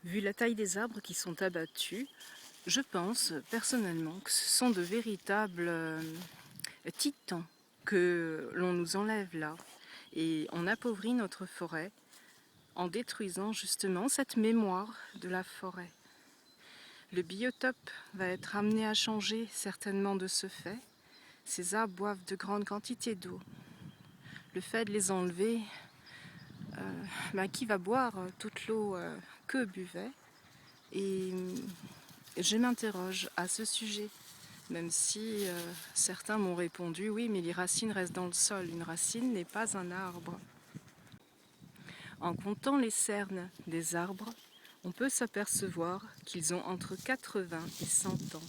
Vu la taille des arbres qui sont abattus, je pense personnellement que ce sont de véritables titans que l'on nous enlève là. Et on appauvrit notre forêt en détruisant justement cette mémoire de la forêt. Le biotope va être amené à changer certainement de ce fait. Ces arbres boivent de grandes quantités d'eau. Le fait de les enlever, qui va boire toute l'eau qu'eux buvaient? Et je m'interroge à ce sujet, même si certains m'ont répondu oui, mais les racines restent dans le sol. Une racine n'est pas un arbre. En comptant les cernes des arbres, on peut s'apercevoir qu'ils ont entre 80 et 100 ans.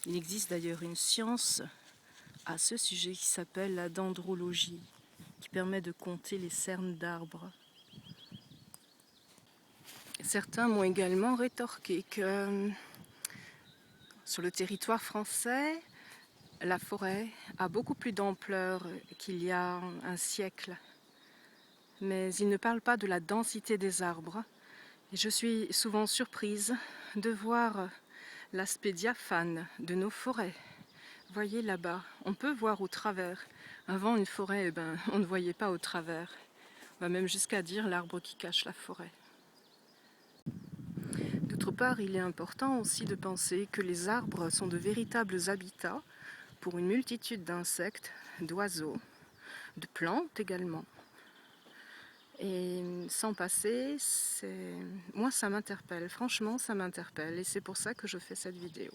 Il existe d'ailleurs une science à ce sujet qui s'appelle la dendrologie, qui permet de compter les cernes d'arbres. Certains m'ont également rétorqué que sur le territoire français, la forêt a beaucoup plus d'ampleur qu'il y a un siècle. Mais ils ne parlent pas de la densité des arbres. Et je suis souvent surprise de voir l'aspect diaphane de nos forêts. Voyez là-bas, on peut voir au travers. Avant une forêt, on ne voyait pas au travers. On va même jusqu'à dire l'arbre qui cache la forêt. D'autre part, il est important aussi de penser que les arbres sont de véritables habitats pour une multitude d'insectes, d'oiseaux, de plantes également. Et sans passer, moi ça m'interpelle, franchement ça m'interpelle et c'est pour ça que je fais cette vidéo.